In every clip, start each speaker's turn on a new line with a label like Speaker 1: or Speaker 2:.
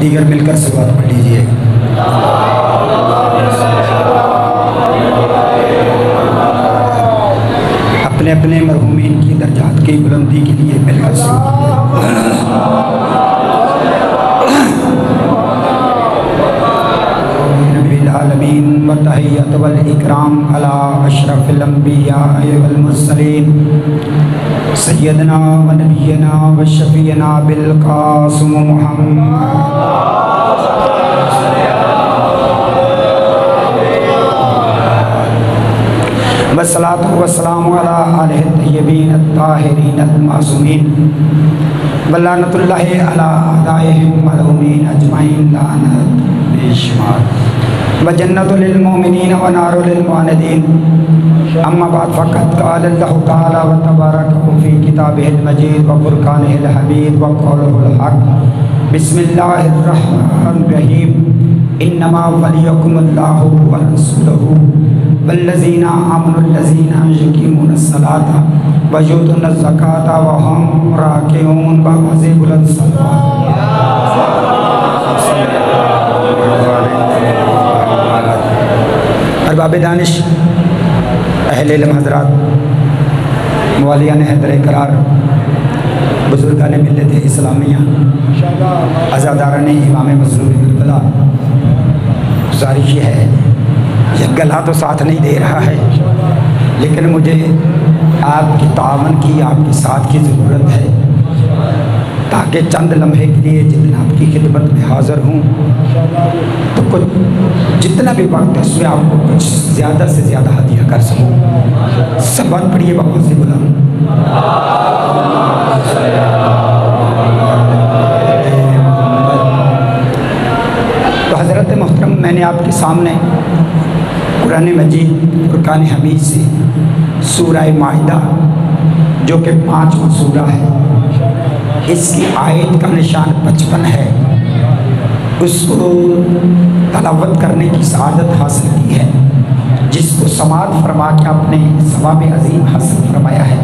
Speaker 1: دیگر مل کر صلوات پڑھ لیجئے۔ اپنے اپنے مرحومین کی درجات کی بلندی کے لیے مل کر العالمین والتحیۃ والاکرام علی اشرف الانبیاء والمرسلین سیدنا و نبینا و شفیعنا بالقاسم محمد والصلاة والسلام علی آلہ الطیبین الطاہرین المعصومین ولعنۃ اللہ علی اعدائہم ملعونین اجمعین لعنت بے شمار وجنت للمؤمنین ونار للمعاندین اما بعد فقط قال اللہ تعالی وتبارک فی کتابہ المجید وفرقانہ الحمید وقولہ الحق بسم اللہ الرحمن الرحیم انما ولیکم اللہ ورسولہ والذین آمنوا الذین یقیمون الصلاة ویؤتون الزکاة وهم راکعون بآواز بلند صلوات۔ ارباب دانش، اہل علم حضرات، موالیان حیدر کرار، بزرگان ملت اسلامیہ، عزاداران امام مظلوم کربلا، گزارش یہ ہے، یہ گلا تو ساتھ نہیں دے رہا ہے لیکن مجھے آپ کی تعاون کی، آپ کے ساتھ کی ضرورت ہے تاکہ چند لمحے کے لیے جتنا آپ کی خدمت میں حاضر ہوں تو کچھ جتنا بھی وقت ہے اس میں آپ کو کچھ زیادہ سے زیادہ ہدیہ کر سکوں۔ سب بات پڑھیے بابا سے بلا۔ تو حضرت محترم، میں نے آپ کے سامنے قرآن مجید فرقان حمید سے سورہ مائدہ جو کہ 5واں سورہ ہے، اس کی آیت کا نشان 55 ہے، اس کو تلاوت کرنے کی سعادت حاصل کی ہے، جس کو سماعت فرما کے آپ نے ثواب عظیم حاصل فرمایا ہے۔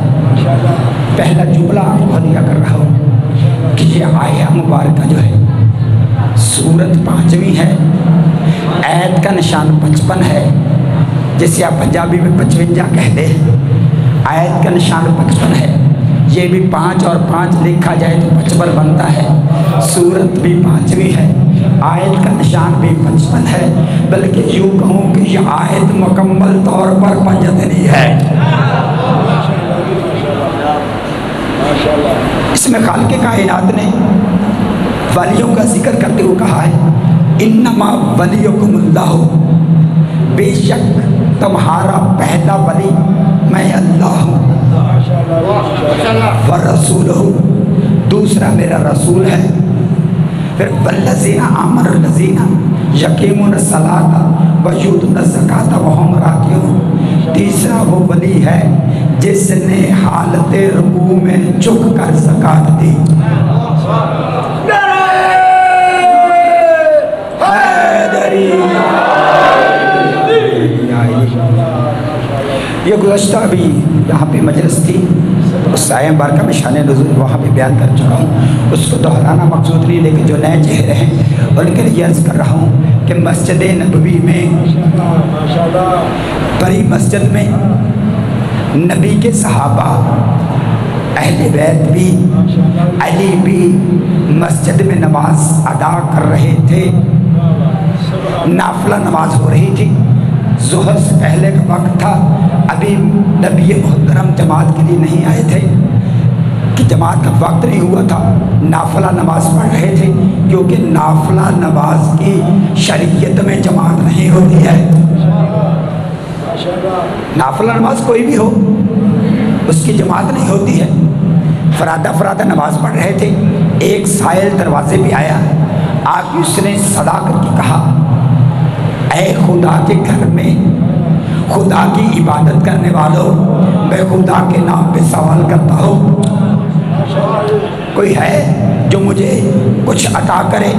Speaker 1: پہلا جملہ آپ کو ہدیہ کر رہا ہوں کہ یہ آیہ مبارکہ جو ہے سورت 5ویں ہے، آیت کا نشان 55 ہے، جسے آپ پنجابی میں 55 کہتے ہیں، آیت کا نشان 55 ہے۔ یہ بھی 5 اور 5 لکھا جائے تو 55 بنتا ہے، سورت بھی 5ویں ہے، آیت کا نشان بھی 55 ہے، بلکہ یوں کہوں کہ یہ آیت مکمل طور پر 55 ہے۔ اس میں خالق کائنات نے ولیوں کا ذکر کرتے ہوئے کہا ہے انما ولیکم اللہ، بے شک تمہارا پہلا ولی میں اللہ ہوں، ورسولہ، دوسرا میرا رسول ہے، پھر والذین آمنوا الذین یقیمون الصلاۃ ویؤتون الزکاۃ وهم راکعون، تیسرا وہ ولی ہے جس نے حالت رکوع میں جھک کر زکات دی۔ یہ گزشتہ بھی یہاں پہ مجلس تھی، اس سایہ مبارکہ میں شان نزول وہاں پہ بیان کر چکا ہوں، اس کو دہرانا مقصود نہیں، لیکن جو نئے چہرے ہیں ان کے لیے عرض کر رہا ہوں کہ مسجد نبوی میں، بڑی مسجد میں نبی کے صحابہ، اہل بیت بھی، علی بھی مسجد میں نماز ادا کر رہے تھے، نافلہ نماز ہو رہی تھی، ظہر سے پہلے کا وقت تھا، ابھی نبی محترم جماعت کے لیے نہیں آئے تھے کہ جماعت کا وقت نہیں ہوا تھا، نافلہ نماز پڑھ رہے تھے، کیونکہ نافلہ نماز کی شریعت میں جماعت نہیں ہوتی ہے۔ نافلہ نماز کوئی بھی ہو اس کی جماعت نہیں ہوتی ہے۔ فرادہ نماز پڑھ رہے تھے، ایک سائل دروازے پہ آیا، آگے اس نے صدا کر کے کہا اے خدا کے گھر میں خدا کی عبادت کرنے والوں، میں خدا کے نام پہ سوال کرتا ہوں، کوئی ہے جو مجھے کچھ عطا کرے؟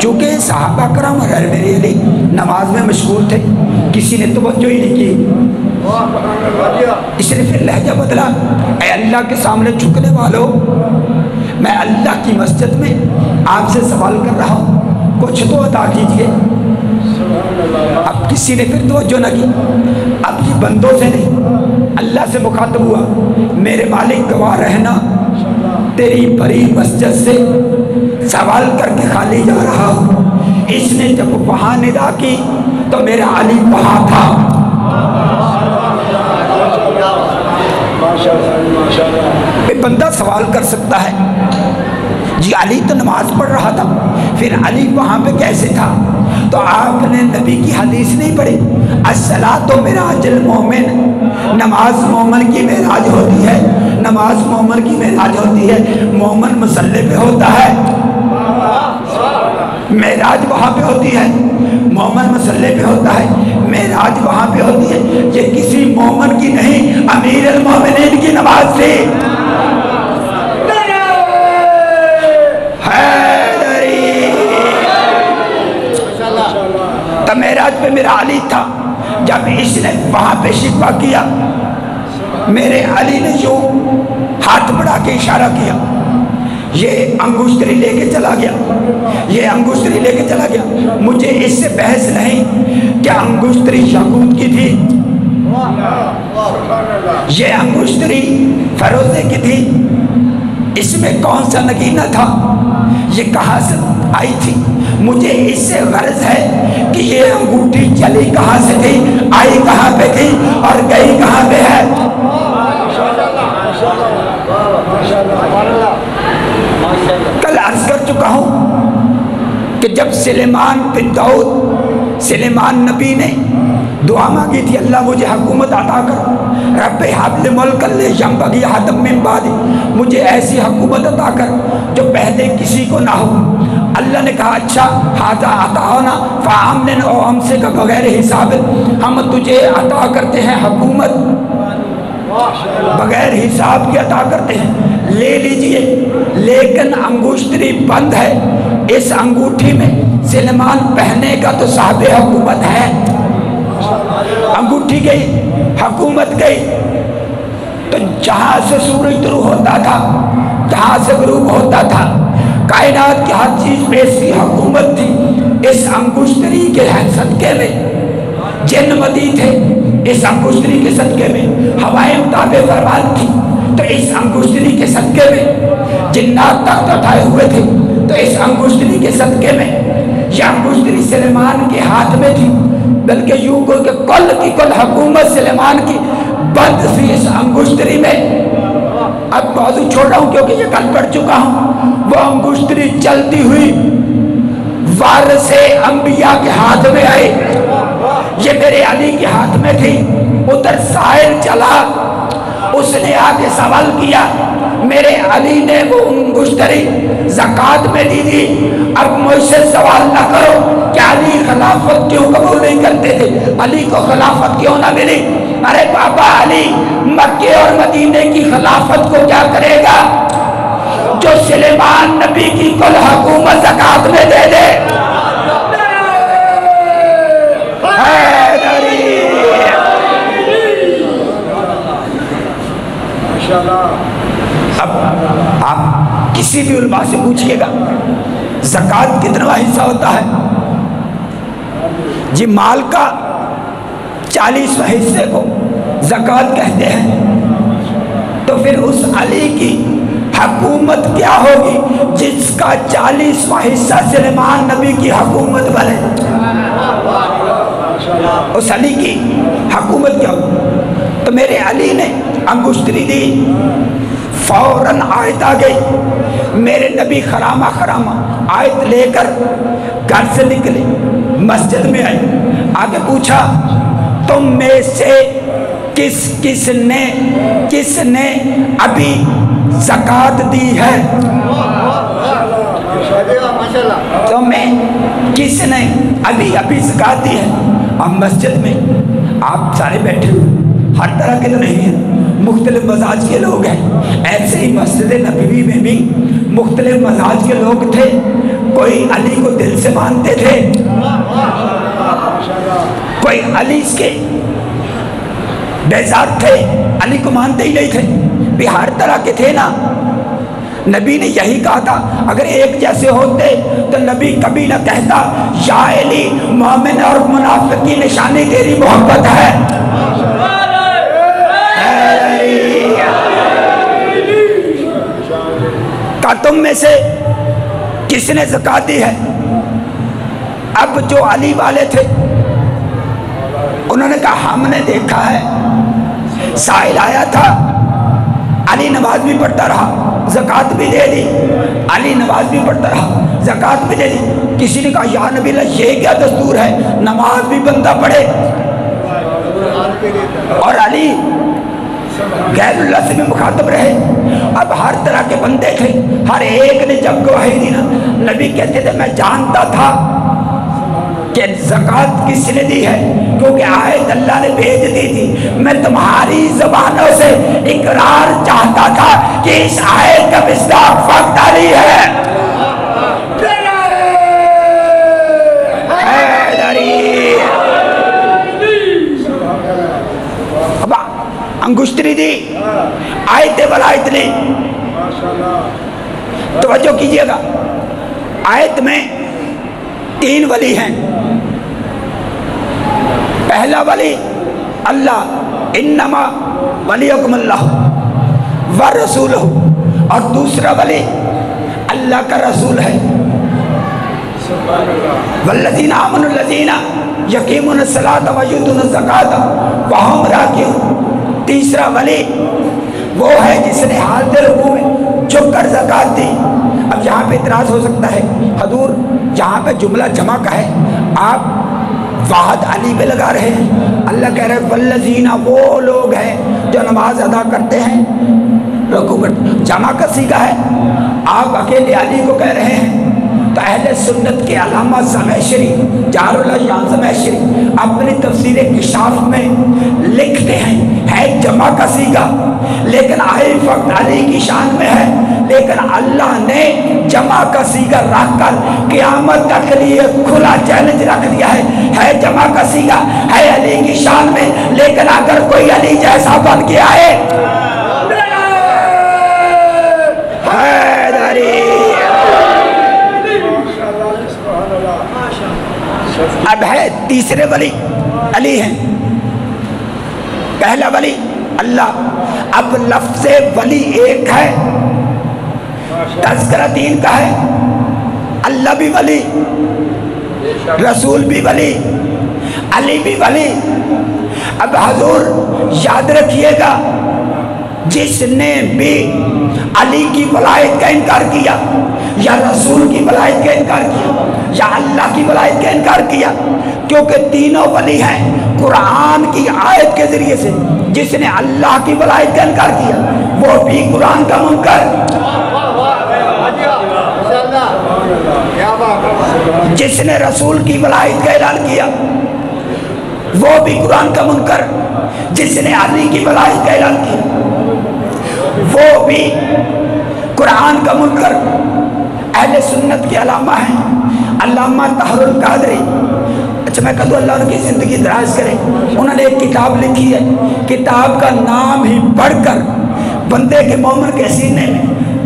Speaker 1: چونکہ صحابہ کرام اور میرے علی نماز میں مشغول تھے، کسی نے توجہ ہی نہیں کی، اس نے پھر لہجہ بدلا، اے اللہ کے سامنے جھکنے والوں، میں اللہ کی مسجد میں آپ سے سوال کر رہا ہوں، کچھ تو عطا کیجئے۔ اب کسی نے پھر توجہ نہ کی، اب یہ بندوں سے نہیں اللہ سے مخاطب ہوا، میرے مالک گواہ رہنا، تیری بڑی مسجد سے سوال کر کے خالی جا رہا ہوں۔ اس نے جب وہاں ندا کی تو میرا علی وہاں تھا۔ بندہ سوال کر سکتا ہے، جی علی تو نماز پڑھ رہا تھا، پھر علی وہاں پہ کیسے تھا؟ تو آپ نے نبی کی حدیث نہیں پڑھی، الصلاۃ معراج المومن، نماز مومن کی معراج ہوتی ہے، نماز مومن کی معراج ہوتی ہے، مومن مصلی پہ ہوتا ہے، معراج وہاں پہ ہوتی ہے، مومن مصلی پہ ہوتا ہے، معراج وہاں پہ ہوتی ہے۔ یہ کسی مومن کی نہیں، امیر المومنین کی نماز تھی۔ تو معراج پہ میرا علی تھا، جب اس نے وہاں پہ شکوہ کیا، میرے علی نے یوں ہاتھ بڑھا کے اشارہ کیا، یہ انگشتری لے کے چلا گیا، یہ انگشتری لے کے چلا گیا۔ مجھے اس سے بحث نہیں کہ انگشتری یاقوت کی تھی، یہ انگشتری فیروزے کی تھی، اس میں کون سا نگینہ تھا، یہ کہاں سے آئی تھی، مجھے اس سے غرض ہے کہ یہ انگوٹھی چلی کہاں سے تھی، آئی کہاں پہ تھی اور گئی کہاں پہ ہے۔ کل عرض کر چکا ہوں کہ جب سلیمان بن داؤد، سلیمان نبی نے دعا مانگی تھی، اللہ مجھے حکومت عطا کر، رب حبل ملک ينبغي أحد من بعدي، مجھے ایسی حکومت عطا کر جو پہلے کسی کو نہ ہو۔ اللہ نے کہا اچھا، ھذا عطاؤنا فأمن، او ہم سے کا بغیر حساب، ہم تجھے عطا کرتے ہیں حکومت، بغیر حساب کے عطا کرتے ہیں، لے لیجئے، لیکن انگشتری بند ہے، اس انگوٹھی میں سلیمان پہنے کا تو صاحب حکومت ہے۔ انگوٹھی گئی، حکومت گئی، تو جہاں سے سورج طلوع ہوتا تھا، جہاں سے غروب ہوتا تھا، کائنات کی ہر چیز پہ اس کی حکومت تھی۔ اس انگشتری کے صدقے میں جن مدی تھے، اس انگشتری کے صدقے میں ہوائیں مطابع فرمان تھی، تو اس انگشتری کے صدقے میں جنات تخت اٹھائے ہوئے تھے، تو اس انگشتری کے صدقے میں یہ انگشتری سلیمان کے ہاتھ میں تھی، بلکہ یوں کو کہ کل کی کل حکومت سلیمان کی بند تھی اس انگشتری میں۔ اب موضوع چھوڑ رہا ہوں کیونکہ یہ کل پڑھ چکا ہوں، وہ انگشتری چلتی ہوئی وارث انبیاء کے ہاتھ میں آئی، یہ میرے علی کے ہاتھ میں تھی۔ ادھر سائل چلا، اس نے آگے سوال کیا، میرے علی نے وہ انگشتری زکوٰۃ میں دی تھی، اب مجھ سے سوال نہ کرو کہ علی خلافت کیوں قبول نہیں کرتے تھے، علی کو خلافت کیوں نہ ملی۔ ارے بابا، علی مکے اور مدینے کی خلافت کو کیا کرے گا جو سلیمان نبی کی کل حکومت زکوٰۃ میں دے دے۔ اب آپ کسی بھی علماء سے پوچھئے گا زکوٰۃ کتنا حصہ ہوتا ہے، جی مال کا 40واں حصے کو زکوٰۃ کہتے ہیں، تو پھر اس علی کی حکومت کیا ہوگی جس کا 40واں حصہ سلیمان نبی کی حکومت بنے، اس علی کی حکومت کیا ہوگی۔ تو میرے علی نے انگشتری دی، فوراً آیت آ گئی، میرے نبی خرامہ خرامہ آیت لے کر گھر سے نکلے، مسجد میں آئے، آگے پوچھا تم میں سے کس نے ابھی زکوٰۃ دی ہے، تمہیں کس نے ابھی زکوٰۃ دی ہے۔ اب مسجد میں آپ سارے بیٹھے ہوئے، ہر طرح کے تو نہیں ہیں، مختلف مزاج کے لوگ ہیں، ایسے ہی مسجد نبوی میں بھی مختلف مزاج کے لوگ تھے، کوئی علی کو دل سے مانتے تھے، کوئی علی کے بیزار تھے، علی کو مانتے ہی نہیں تھے، بھی ہر طرح کے تھے نا۔ نبی نے یہی کہا تھا اگر ایک جیسے ہوتے تو نبی کبھی نہ کہتا یا علی مومن اور منافق کی نشانی تیری محبت ہے۔ کہ تم میں سے کس نے زکوٰۃ دی ہے؟ اب جو علی والے تھے انہوں نے کہا ہم نے دیکھا ہے، سائل آیا تھا، علی نماز بھی پڑھتا رہا، زکوٰۃ بھی دے دی، علی نماز بھی پڑھتا رہا، زکوٰۃ بھی دے دی۔ کسی نے کہا یا نبی اللہ یہ کیا دستور ہے، نماز بھی بندہ پڑھے اور علی غیر اللہ سے بھی مخاطب رہے؟ اب ہر طرح کے بندے تھے، ہر ایک نے جب گواہی دی نا، نبی کہتے تھے میں جانتا تھا کہ زکوٰۃ کس نے دی ہے، کیونکہ آیت اللہ نے بھیج دی تھی، میں تمہاری زبانوں سے اقرار چاہتا تھا کہ اس آیت کا مصداق فقط علی ہے۔ اب انگشتری دی، آیت ولایت نے، توجہ کیجئے گا، آیت میں 3 ولی ہیں۔ پہلا ولی اللہ، انما ولیکم اللہ ورسولہ، اور دوسرا ولی اللہ کا رسول ہے، والذین آمنوا الذین یقیمون الصلاۃ ویؤتون الزکاۃ وہم راکعون۔ تیسرا ولی وہ ہے جس نے حالت رکوع میں جھک کر زکوٰۃ دی۔ اب یہاں پہ اعتراض ہو سکتا ہے حضور جہاں پہ جملہ جمع کا ہے آپ واحد علی پہ لگا رہے ہیں، اللہ کہہ رہے ہیں والذین، وہ لوگ ہیں جو نماز ادا کرتے ہیں رکوع کرتے ہیں، جمع کا صیغہ ہے، آپ اکیلے علی کو کہہ رہے ہیں۔ تو اہل سنت کے علامہ زمخشری، جار اللہ شان زمخشری اپنی تفسیر کشاف میں لکھتے ہیں ہے جمع کا صیغہ لیکن آئے فقط علی کی شان میں ہے، لیکن اللہ نے جمع کا صیغہ رکھ کر قیامت تک لیے کھلا چیلنج رکھ دیا ہے جمع کا صیغہ ہے علی کی شان میں، لیکن اگر کوئی علی جیسا بن کے آئے اب ہے تیسرے ولی علی ہیں، پہلا ولی اللہ، اب لفظ ولی ایک ہے، تذکرہ 3 کا ہے، اللہ بھی ولی، رسول بھی ولی، علی بھی ولی۔ اب حضور یاد رکھیے گا جس نے بھی علی کی ولایت کا انکار کیا یا رسول کی ولایت کا انکار کیا یا اللہ کی ولایت کا انکار کیا، کیونکہ تینوں ولی ہیں قرآن کی آیت کے ذریعے سے، جس نے اللہ کی ولایت کا انکار کیا وہ بھی قرآن کا منکر، جس نے رسول کی ولایت کا اعلان کیا وہ بھی قرآن کا منکر، جس نے علی کی ولایت کا اعلان کیا وہ بھی قرآن کا منکر۔ اہل سنت کے علامہ ہیں علامہ طاہر القادری، اچھا میں کہتا ہوں اللہ ان کی زندگی دراز کرے، انہوں نے ایک کتاب لکھی ہے، کتاب کا نام ہی پڑھ کر بندے کے مومن کے سینے میں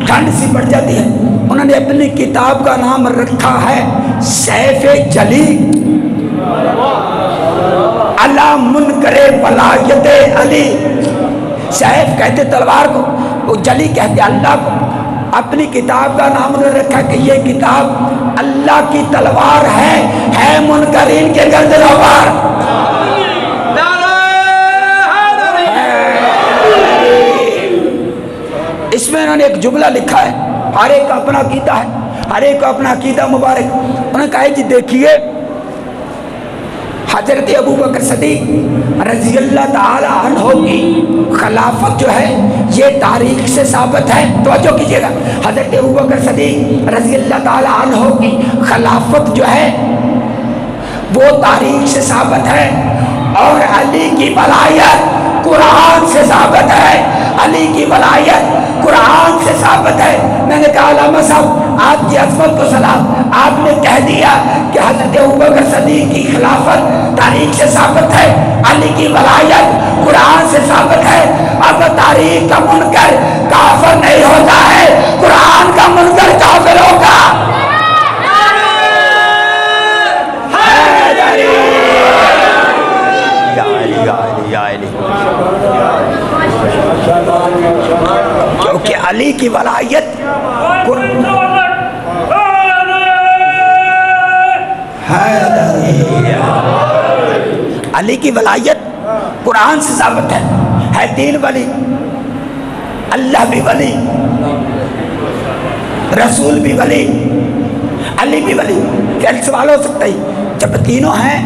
Speaker 1: ٹھنڈ سی پڑ جاتی ہے۔ انہوں نے اپنی کتاب کا نام رکھا ہے سیف جلی علی منکر ولایت علی۔ سیف کہتے تلوار کو، وہ جلی کہتے اللہ کو۔ اپنی کتاب کا نام انہوں نے رکھا کہ یہ کتاب اللہ کی تلوار ہے منکرین کے گردنوار۔ اس میں انہوں نے ایک جملہ لکھا ہے، ہر ایک کا اپنا عقیدہ ہے، ہر ایک کا اپنا عقیدہ مبارک۔ انہوں نے کہا ہے جی دیکھیے حضرت ابوبکر صدیق رضی اللہ تعالی عنہ کی خلافت جو ہے یہ تاریخ سے ثابت ہے، توجہ کیجئے گا، حضرت ابوبکر صدیق رضی اللہ تعالی عنہ کی خلافت جو ہے وہ تاریخ سے ثابت ہے، اور علی کی ولایت قرآن سے ثابت ہے، علی کی ولایت قرآن سے ثابت ہے۔ میں نے کہا علامہ صاحب آپ کی عظمت کو سلام، آپ نے کہہ دیا کہ حضرت ابوبکر صدیق کی خلافت تاریخ سے ثابت ہے، علی کی ولایت قرآن سے ثابت ہے۔ اب تاریخ کا منکر کافر نہیں ہوتا ہے، قرآن کا منکر کافر ہوگا۔ کیونکہ علی کی ولایت علی کی ولایت قرآن سے ثابت ہے تین ولی، اللہ بھی ولی، رسول بھی ولی، علی بھی ولی۔ پھر سوال ہو سکتا ہے جب تینوں ہیں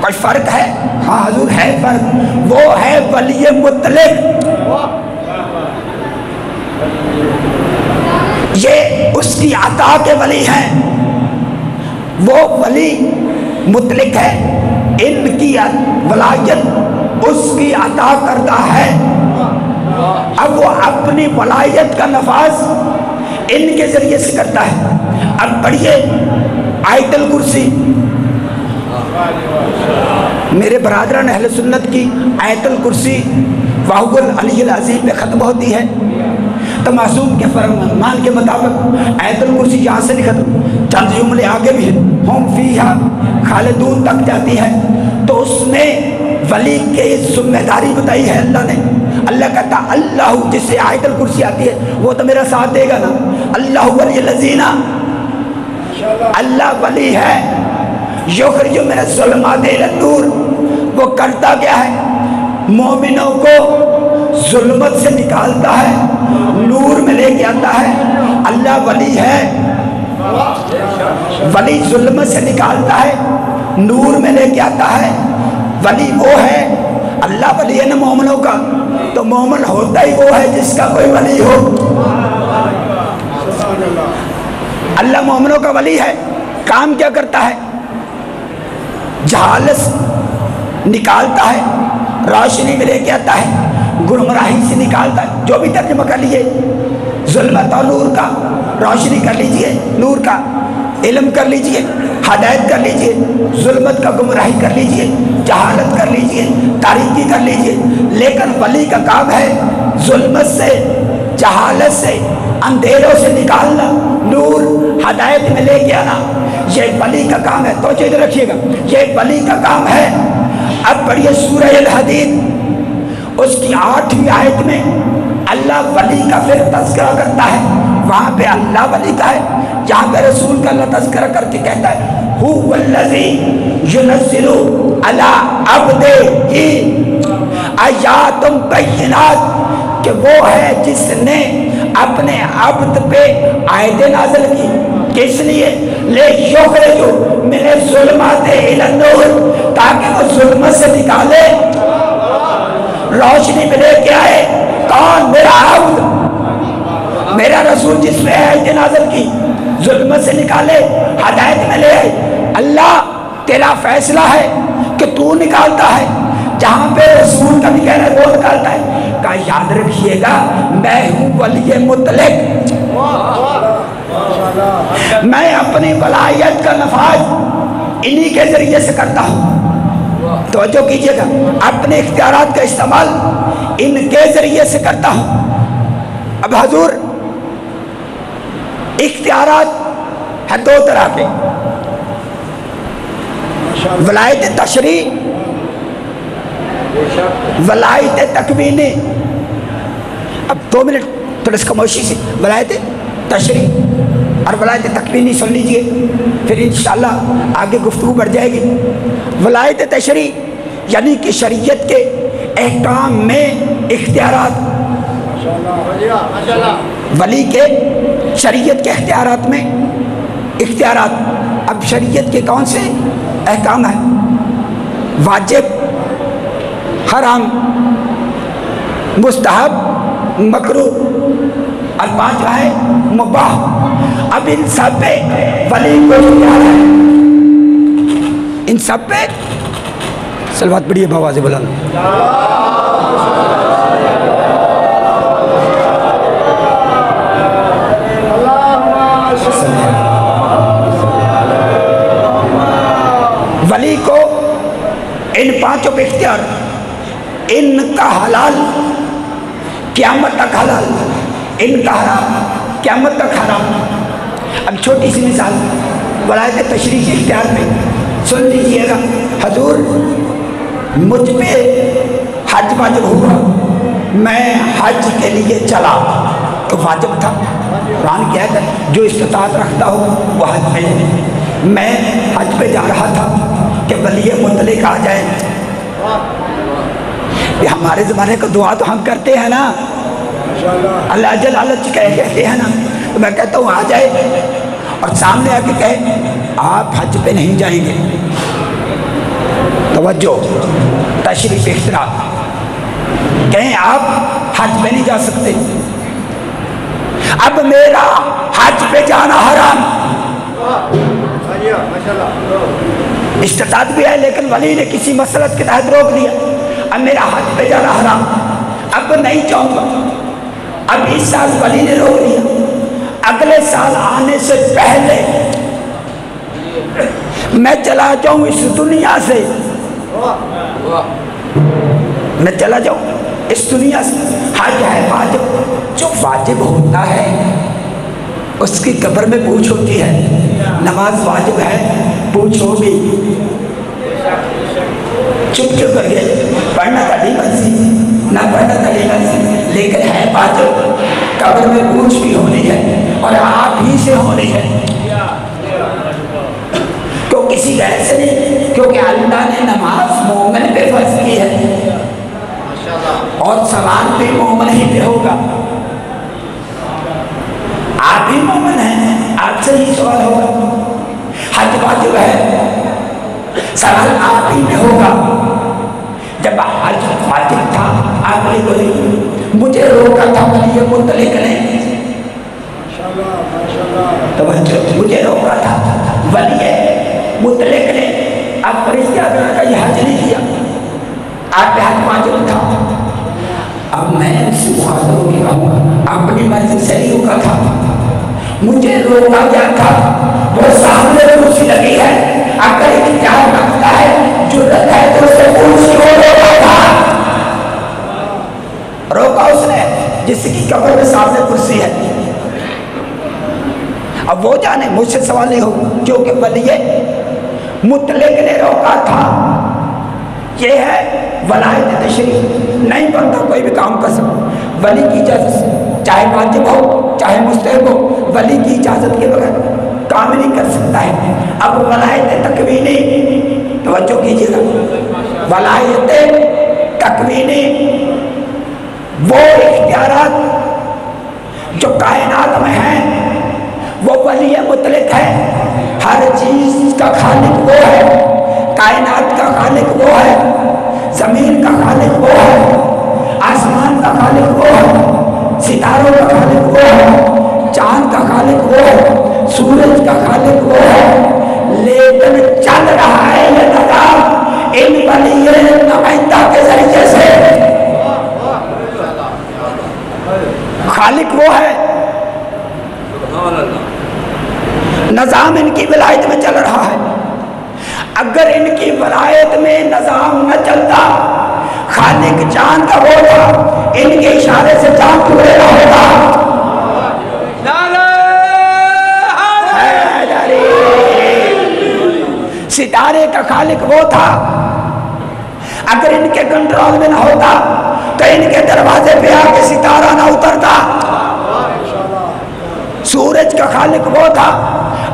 Speaker 1: کوئی فرق ہے؟ ہاں حضور ہے فرق، وہ ہے ولی مطلق، یہ اس کی عطا کے ولی ہیں، وہ ولی مطلق ہے، ان کی ولایت اس کی عطا کردہ ہے۔ اب وہ اپنی ولایت کا نفاذ ان کے ذریعے سے کرتا ہے۔ اب پڑھیے آیت الکرسی، میرے برادران اہل سنت کی آیت الکرسی وَهُوَ الْعَلِيُّ الْعَظِيمُ میں ختم ہوتی ہے، تو معصوم کے فرمان کے مطابق آیت الکرسی یہاں سے نہیں ختم، چند جملے آگے بھی ہیں، ہم فیہا خالدون تک جاتی ہے۔ تو اس میں ولی کے ذمہ داری بتائی ہے اللہ نے۔ اللہ کہتا اللہ، جس سے آیت الکرسی آتی ہے وہ تو میرا ساتھ دے گا نا، اللہ ولی الذین، اللہ ولی ہے یخرج من الظلمات الی النور، وہ کرتا کیا ہے؟ مومنوں کو ظلمت سے نکالتا ہے، نور میں لے کے آتا ہے۔ اللہ ولی ہے، ولی ظلمت سے نکالتا ہے، نور میں لے کے آتا ہے۔ ولی وہ ہے، اللہ ولی ہے نا مومنوں کا، تو مومن ہوتا ہی وہ ہے جس کا کوئی ولی ہو۔ اللہ مومنوں کا ولی ہے، کام کیا کرتا ہے؟ جہالت نکالتا ہے، روشنی میں لے کے آتا ہے، گمراہی سے نکالتا ہے۔ جو بھی ترجمہ کر لیجئے، ظلمت اور نور کا، روشنی کر لیجئے، نور کا علم کر لیجئے، ہدایت کر لیجئے، ظلمت کا گمراہی کر لیجئے، جہالت کر لیجئے، تاریکی کر لیجئے۔ لیکن ولی کا کام ہے ظلمت سے، جہالت سے، اندھیروں سے نکالنا، نور ہدایت میں لے کے آنا، یہ ولی کا کام ہے۔ تو چیز رکھیے گا، یہ ولی کا کام ہے۔ اب پڑھیے سورہ الحدید، اس کی 8ویں آیت میں اللہ ولی کا پھر تذکرہ کرتا ہے۔ وہاں پہ اللہ ولی کا ہے، جہاں پہ رسول کا اللہ تذکرہ کر کے کہتا ہے هُوَ الَّذِي يُنَزِّلُ عَلَىٰ عَبْدِهِ آیات بینات، کہ وہ ہے جس نے اپنے عبد پہ آیتیں نازل کی۔ کس لیے؟ لِيُخْرِجَ مِنَ الظُّلُمَاتِ إِلَى النُّورِ، تاکہ وہ ظلمت سے نکالے، روشنی میں لے کے آئے۔ کون؟ میرا عبد، میرا رسول جس میں آیتیں نازل کی، ظلمت سے نکالے، ہدایت میں لے آئے۔ اللہ تیرا فیصلہ ہے کہ تو نکالتا ہے، جہاں پہ رسول کا بھی کہنا ہے وہ نکالتا ہے۔ کہا یاد رکھیے گا میں ہوں ولی مطلق، میں اپنی ولایت کا نفاذ انہی کے ذریعے سے کرتا ہوں۔ توجہ کیجئے گا، اپنے اختیارات کا استعمال ان کے ذریعے سے کرتا ہوں۔ اب حضور اختیارات ہیں دو طرح کے، ولایت تشریع، ولایت تکوینی۔ اب 2 منٹ تھوڑا اس خاموشی سے، ولایت تشریع اور ولایت تکوینی سن لیجئے، پھر انشاءاللہ آگے گفتگو بڑھ جائے گی۔ ولایت تشریع یعنی کہ شریعت کے احکام میں اختیارات، ولی کے شریعت کے اختیارات میں اختیارات۔ اب شریعت کے کون سے احکام ہیں؟ واجب، حرام، مستحب، مکروہ، اور 5 ہے مباح۔ اب ان سب پہ ولی کو اختیار ہے، ان سب پہ صلوات پڑھیے بآواز بلند۔ ولی کو ان پانچوں پہ اختیار، ان کا حلال قیامت تک حلال، ان کا حرام قیامت تک حرام۔ اب چھوٹی سی مثال ولایت تشریح کے اختیار میں سن لیجئے گا۔ حضور مجھ پہ حج واجب ہوا، میں حج کے لیے چلا تو واجب تھا، قرآن کہتا ہے جو استطاعت رکھتا ہو وہ حج پہ جائے۔ میں حج پہ جا رہا تھا کہ ولی مطلق آ جائے۔ یہ ہمارے زمانے کا دعا تو ہم کرتے ہیں نا، اللہ جل علت کہتے ہیں نا، تو میں کہتا ہوں آ جائے اور سامنے آ کے کہے آپ حج پہ نہیں جائیں گے۔ توجہ، تشریف اختراع، کہیں آپ حج پہ نہیں جا سکتے، اب میرا حج پہ جانا حرام، استطاعت بھی ہے لیکن ولی نے کسی مسلط کے تحت روک دیا، اب میرا حج پہ جانا حرام، اب نہیں جاؤں گا۔ اب اس سال ولی نے روک دیا، اگلے سال آنے سے پہلے میں چلا جاؤں اس دنیا سے، میں چلا جاؤں اس دنیا سے۔ حج ہے واجب، جو واجب ہوتا ہے اس کی قبر میں پوچھ ہوتی ہے۔ نماز واجب ہے، پوچھ ہوگی، چپ چپ کر گئے، پڑھنا تھا مرضی نہ پڑھنا تھا مرضی، لیکن ہے واجب، قبر میں پوچھ بھی ہونی ہے اور آپ ہی سے ہونی ہے، تو کسی غیر سے نہیں، کیونکہ اللہ نے نماز مومن پہ فرض کی ہے اور سوال بھی مومن ہی پہ ہوگا۔ آپ ہی مومن ہیں، آپ سے ہی سوال ہوگا۔ حج واجب ہے، سوال آپ ہی پہ ہوگا۔ جب حج واجب تھا آپ نے بولی مجھے روکا تھا ولی مطلق نے، مجھے روکا تھا ولی مطلق نے، اب فرشتہ اگر کا یہ حج نہیں کیا، آپ پہ حج واجب تھا، اب میں اس مخاطب کی کہوں اپنی مرضی سے نہیں روکا تھا، مجھے روکا گیا تھا، وہ سامنے کرسی لگی ہے، اگر اختیار رکھتا ہے جرأت ہے تو اسے پوچھ کیوں روکا تھا؟ روکا اس نے جس کی قبر میں سامنے کرسی ہے۔ اب وہ جانے، مجھ سے سوال نہیں ہو، کیونکہ ولی مطلق نے روکا تھا۔ یہ ہے ولایت تشریح، نہیں بنتا کوئی بھی کام کر سکتا ولی کی اجازت سے، چاہے واجب ہو چاہے مستحب ہو، ولی کی اجازت کے بغیر کام نہیں کر سکتا ہے۔ اب ولایت تکوینی، توجہ کیجیے گا، ولایت تکوینی وہ اختیارات جو کائنات میں ہیں، وہ ولی مطلق ہے۔ ہر چیز کا خالق وہ ہے، کائنات کا خالق وہ ہے، زمین کا خالق وہ ہے، آسمان کا خالق وہ ہے، ستاروں کا خالق وہ ہے، چاند کا خالق وہ ہے، سورج کا خالق وہ ہے، لیکن چل رہا ہے یہ نظام ان ولی نمائندہ کے ذریعے سے۔ خالق وہ ہے، نظام ان کی ولایت میں چل رہا ہے۔ اگر ان کی ولایت میں نظام نہ چلتا، خالق چاند کا وہ تھا، ان کے اشارے سے چاند ٹکڑے نہ ہوتا۔ ستارے کا خالق وہ تھا، اگر ان کے کنٹرول میں نہ ہوتا تو ان کے دروازے پہ آ کے ستارہ نہ اترتا۔ سورج کا خالق وہ تھا،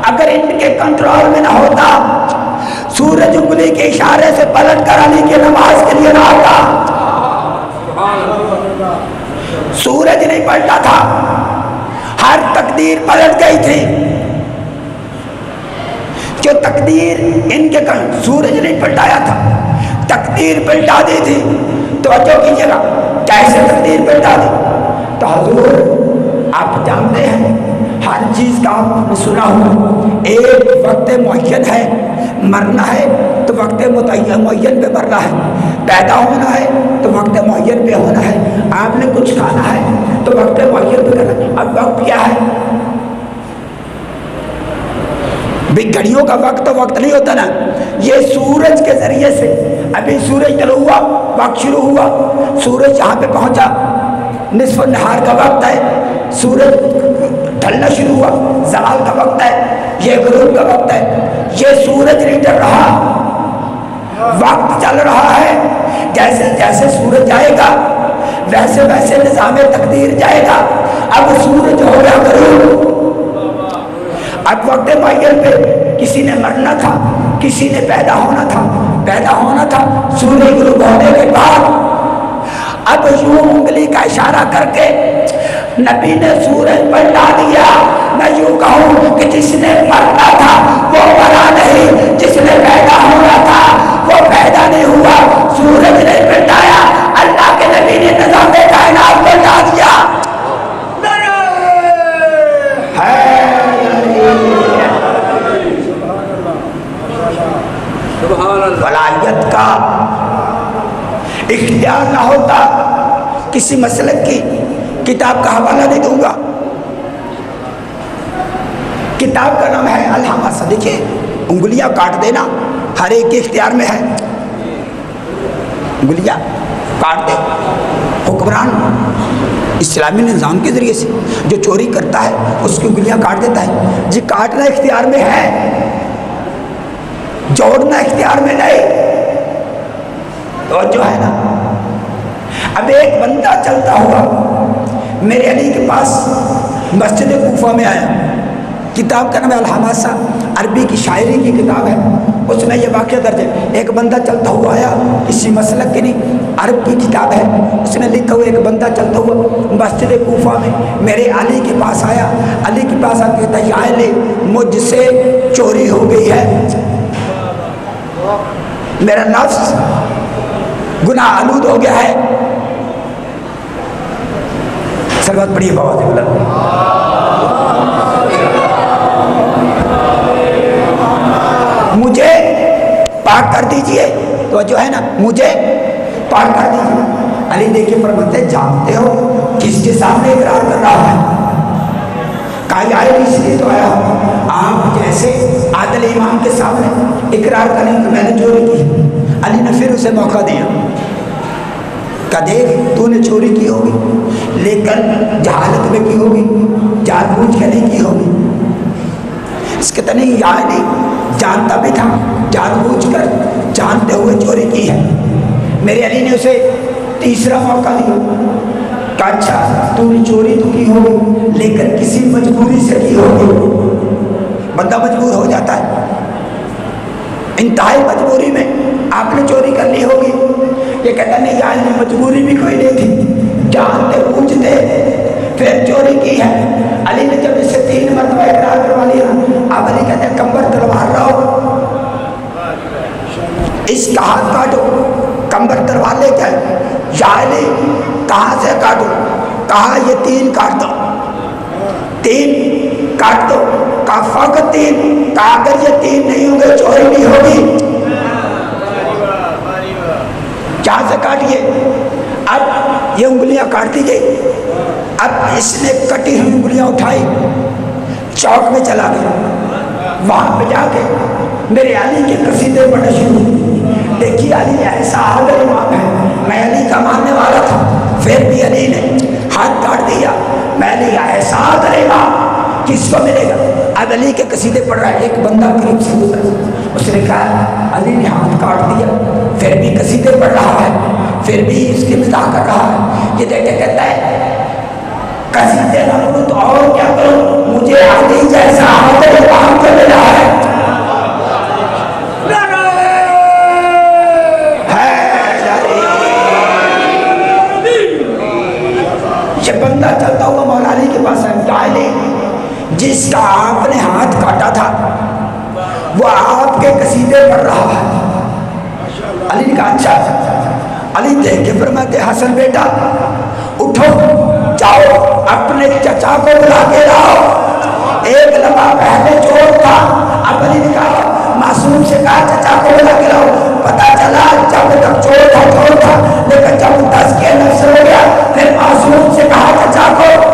Speaker 1: اگر ان کے کنٹرول میں نہ ہوتا سورج انگلی کے اشارے سے پلٹ کر علی کی نماز کے لیے نہ آتا۔ سورج نہیں پلٹا تھا، ہر تقدیر پلٹ گئی تھی، جو تقدیر ان کے سورج نہیں پلٹایا تھا، تقدیر پلٹا دی تھی۔ توجہ کیجیے گا، کیسے تقدیر پلٹا دی؟ تو حضور آپ جانتے ہیں ہر چیز کا آپ نے سنا ہوا، ایک وقت معین ہے، مرنا ہے تو وقت معین پہ مرنا ہے، پیدا ہونا ہے تو وقت معین پہ ہونا ہے، آپ نے کچھ کھانا ہے تو وقت معین پہ کرنا ہے۔ اب وقت کیا ہے؟ ابھی گھڑیوں کا وقت نہیں ہوتا نا، یہ سورج کے ذریعے سے ابھی سورج طلوع ہوا، وقت شروع ہوا، سورج یہاں پہ پہنچا، نصف النہار کا وقت ہے، سورج ڈھلنا شروع ہوا، زوال کا وقت ہے، یہ غروب کا وقت ہے، یہ سورج نہیں ڈر رہا، وقت چل رہا ہے، جیسے جیسے سورج جائے گا ویسے ویسے نظام تقدیر جائے گا۔ اب سورج ہو گیا غروب، اب وقت معین پہ کسی نے مرنا تھا، کسی نے پیدا ہونا تھا، سورج غروب ہونے کے بعد اب یوں انگلی کا اشارہ کر کے نبی نے سورج پلٹا دیا۔ میں یوں کہوں کہ جس نے مرنا تھا وہ مرا نہیں، جس نے پیدا ہونا تھا وہ پیدا نہیں ہوا، سورج نے پلٹایا، اللہ کے نبی نے نظام کائنات پلٹا دیا۔ ولایت کا اختیار نہ ہوتا، کسی مسلک کی کتاب کا حوالہ نہیں دوں گا، کتاب کا نام ہے الحماسہ۔ دیکھیے انگلیاں کاٹ دینا ہر ایک کے اختیار میں ہے، انگلیاں کاٹ دے، حکمران اسلامی نظام کے ذریعے سے جو چوری کرتا ہے اس کی انگلیاں کاٹ دیتا ہے، جی کاٹنا اختیار میں ہے، جوڑنا اختیار میں نہیں۔ تو جو ہے نا، اب ایک بندہ چلتا ہوا میرے علی کے پاس مسجد کوفہ میں آیا، کتاب کا نام ہے الحماسہ، عربی کی شاعری کی کتاب ہے، اس میں یہ واقعہ درج ہے۔ ایک بندہ چلتا ہوا آیا، کسی مسلک کی نہیں، عرب کی کتاب ہے، اس نے لکھا ہوا ایک بندہ چلتا ہوا مسجد کوفہ میں میرے علی کے پاس آیا، علی کے پاس آ کے کہتا ہے یا علی مجھ سے چوری ہو گئی ہے، میرا نفس گناہ آلود ہو گیا ہے۔ سلوات پڑھیے بہت ہی بلند، مجھے پاک کر دیجئے، تو جو ہے نا مجھے پاک کر دیجئے۔ علی دیکھے فرماتے ہیں جانتے ہو کس کے سامنے اقرار کر رہا ہے؟ کہا یا علی اس لیے تو آیا ہوں آپ جیسے عادل امام کے سامنے اقرار کریں کہ میں نے چوری کی۔ علی نے پھر اسے موقع دیا، کہا دیکھ تو نے چوری کی ہوگی لیکن جہالت میں کی ہوگی، جان بوجھ کے نہیں کی ہوگی۔ اس کے نہیں یا علی جانتا بھی تھا، جان بوجھ کر جانتے ہوئے چوری کی ہے۔ میرے علی نے اسے تیسرا موقع دیا، کہا اچھا تو نے چوری تو کی ہوگی لیکن کسی مجبوری سے کی ہوگی۔ بندہ مجبور ہو جاتا ہے، انتہائی مجبوری میں آپ نے چوری کر لی ہوگی۔ یہ کہتا نہیں یا علی مجبوری بھی کوئی نہیں تھی، جانتے بوجھتے پھر چوری کی ہے۔ علی نے جب اس سے 3 مرتبہ اقرار کروا لیا، اب علی کہتے ہیں کمبر تلوار لاؤ، اس کا ہاتھ کاٹو، کمبر تلوار لے کے یا علی کہاں سے کاٹو؟ کہا یہ 3 کاٹ دو، 3 کاٹ دو، کہا فقط 3، کہا اگر یہ 3 نہیں ہوں گے چوری نہیں ہوگی۔ جہاں سے کاٹیے، اب یہ انگلیاں کاٹ دی گئی، اب اس نے کٹی ہوئی انگلیاں اٹھائی، چوک میں چلا گیا، وہاں پہ جا کے میرے علی کے قصیدے پڑھنے شروع۔ دیکھیے علی ایسا عادل امام ہے، میں علی کا ماننے والا تھا، پھر بھی علی نے ہاتھ کاٹ دیا۔ میں علی ایسا عادل امام کس کو ملے گا؟ اب علی کے قصیدے پڑھ رہا ہے، ایک بندہ قریب سے گزرا، اس نے کہا علی نے ہاتھ کاٹ دیا، پھر بھی قصیدے پڑھ رہا ہے، پھر بھی اس کی مزاح کر رہا ہے۔ یہ دیکھ کے کہتا ہے قصیدے نہ پڑھوں تو اور کیا کروں، مجھے علی جیسا عادل امام کو ملا ہے۔ یہ بندہ چلتا ہوا مولا علی کے پاس ہے، جس کا آپ نے ہاتھ کاٹا تھا وہ آپ کے قصیدے پڑھ رہا ہے۔ علی نے کہا اچھا، علی دیکھ کے فرماتے حسن بیٹا اٹھو، جاؤ اپنے چچا کو بلا کے لاؤ، ایک لمحہ پہلے چور تھا، اب علی نے کہا معصوم سے کہا چچا کو بلا کے لاؤ۔ پتا چلا جب تک چور تھا، لیکن جب تزکیہ نفس ہو گیا پھر معصوم سے کہا چچا کو۔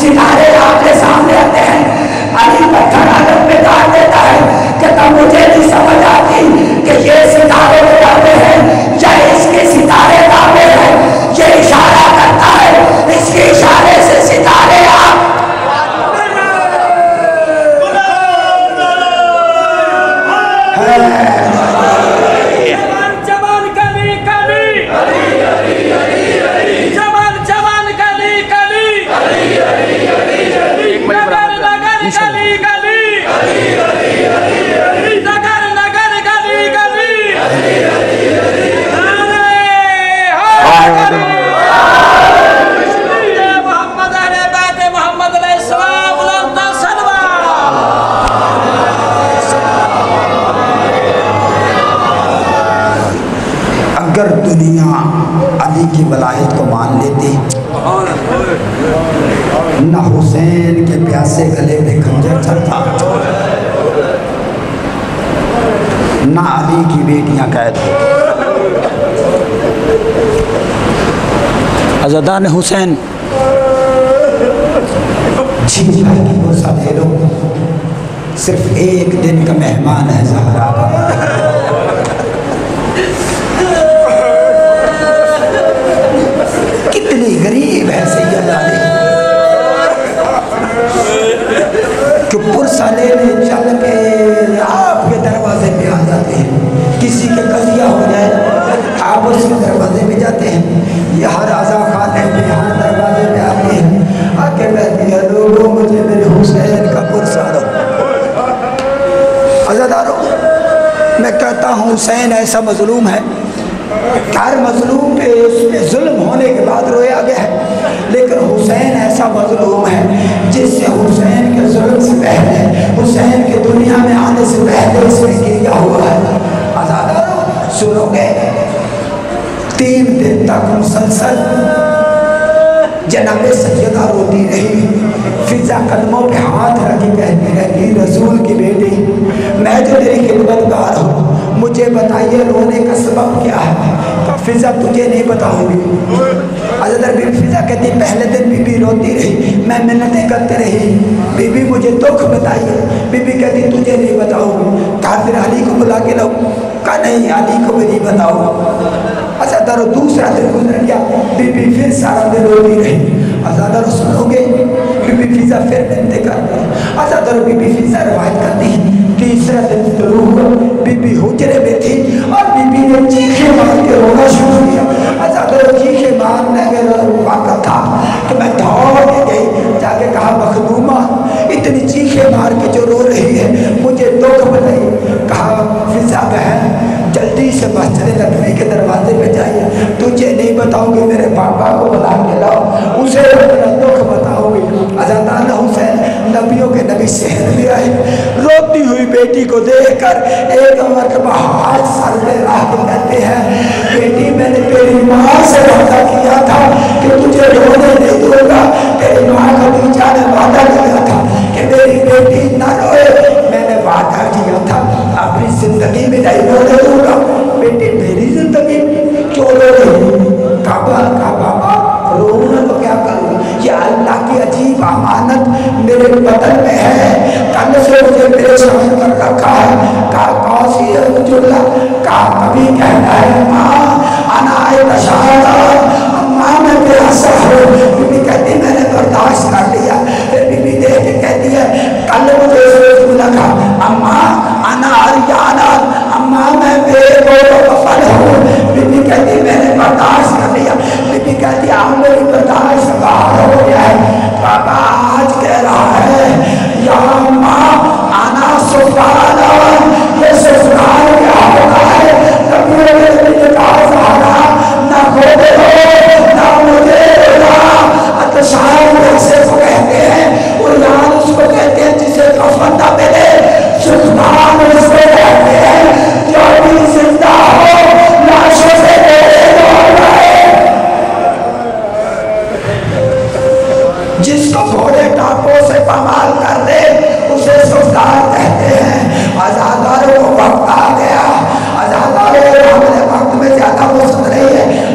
Speaker 1: ستارے آگے سامنے آتے ہیں۔ علی پتھر عالم میں ڈال دیتا ہے کہ تب مجھے نہیں سمجھ آتی کہ یہ ستارے بلاتے ہیں یا اس کے ستارے دعوے ہیں۔ یہ اشارہ کرتا ہے، اس کے اشارے سے ستارے آپ دنیا علی کی ولایت کو مان لیتی، نہ حسین کے پیاسے گلے میں خنجر چلتا، نہ علی کی بیٹیاں قید عزادان حسین جی بھائی کی بوسہ دے لو، صرف ایک دن کا مہمان ہے زہرا کا۔ کتنی غریب ہے سید علی کہ پرسہ لینے چل کے آپ کے دروازے پہ آ جاتے ہیں، کسی کے قضیہ ہو جائے آپ اس کے دروازے پہ جاتے ہیں، یہ ہر عزا خانے پہ ہر دروازے پہ آتے ہیں، آ کے کہتی ہے لوگوں مجھے میرے حسین کا پرسہ دو۔ عزاداروں، میں کہتا ہوں حسین ایسا مظلوم ہے، ہر مظلوم پہ اس میں ظلم ہونے کے بعد رویا گیا ہے، لیکن حسین ایسا مظلوم ہے جس سے حسین کے ظلم سے پہلے، حسین کے دنیا میں آنے سے پہلے اس میں گریا ہوا ہے۔ عزاداروں سنو گے، 3 دن تک مسلسل جناب سیدہ روتی رہی، فضا قدموں پہ ہاتھ رکھی کہتی رہی رسول کی بیٹی میں جو تیری خدمت گار ہوں، مجھے بتائیے رونے کا سبب کیا ہے؟ فضا تجھے نہیں بتاؤں گی۔ حضرت بی بی فضا کہتی پہلے دن بی بی روتی رہی، میں منتیں کرتے رہی، بی بی مجھے دکھ بتائیے، بی بی کہتی تجھے نہیں بتاؤں گی۔ کہا پھر علی کو بلا کے لاؤ، کہا نہیں علی کو بھی نہیں بتاؤں۔ عزادارو دوسرا دن گزر گیا، بی بی پھر سارا دن روتی رہی۔ عزادارو سنو گے، بی بی فضا پھر منتیں کرتی، عزادارو بی بی فضا روایت کرتی ہے تیسرا دن طلوع ہوا، بی بی حجرے میں تھی اور بی بی نے چیخیں مار کے رونا شروع کیا۔ عزادارو چیخیں مارنے کے وقت تھا کہ میں دوڑ کے گئی، جا کے کہا مخدومہ اتنی چیخیں مار کے جو رو رہی ہے مجھے دکھ بتائیے۔ کہا فضا بہن جلدی سے مسجد نبوی کے دروازے پہ جائیے، تجھے نہیں بتاؤں گی، میرے پاپا کو بلا کے لاؤ، اسے اپنا دکھ بتاؤں گی۔ عزادار حسین نبیوں کے نبی صحت بھی آئے، روتی ہوئی بیٹی کو دیکھ کر ایک مرتبہ ہاتھ سر پہ رکھ کے کہتے ہیں بیٹی میں نے تیری ماں سے وعدہ کیا تھا کہ تجھے رونے نہیں دوں گا، تیری ماں خدیجہ نے وعدہ کیا تھا کہ میری بیٹی نہ روئے، میں نے وعدہ کیا تھا اپنی زندگی میں نہیں رونے دوں گا، بیٹی میری زندگی کیوں رو رہی؟ کہا بابا رونا تو کیا کروں، یہ اللہ کی عجیب امانت میرے بدن میں ہے، کل سے مجھے میرے سامنے پر رکھا ہے۔ کہا کون سی ہے رجولہ؟ کہا کبھی کہتا ہے ماں انا تشاہدہ، ماں میں پیاسا ہوں، بی بی کہتی میں نے برداشت کر لیا۔ پھر بی بی دیکھ کے کہتی ہے کل مجھے رجولہ کہا اماں انا عریانہ، اماں میں بے بول و بفل ہوں، بی بی کہتی میں نے برداشت کر لیا۔ بی بی کہتی اب میری برداشت باہر ہو گیا ہے، بابا آج کہہ رہا ہے یا ماں انا سفرانہ، یہ سفران کیا ہوتا ہے؟ نبیوں نے بھی کہا سہارا نہ کھوڑے ہو نہ مجھے ہونا، اتشار ویسے کو کہتے ہیں، اریان اس کو کہتے ہیں جسے کفن نہ ملے، سفران اس کو کہتے ہیں جو بھی زندہ ہو لاشوں سے میرے دوڑ رہے، جس کو گھوڑے ٹاپوں سے پامال کر دے اسے سفدار کہتے ہیں۔ عزاداروں کو وقت آ گیا، عزاداروں ہمارے وقت میں زیادہ وسط نہیں ہے،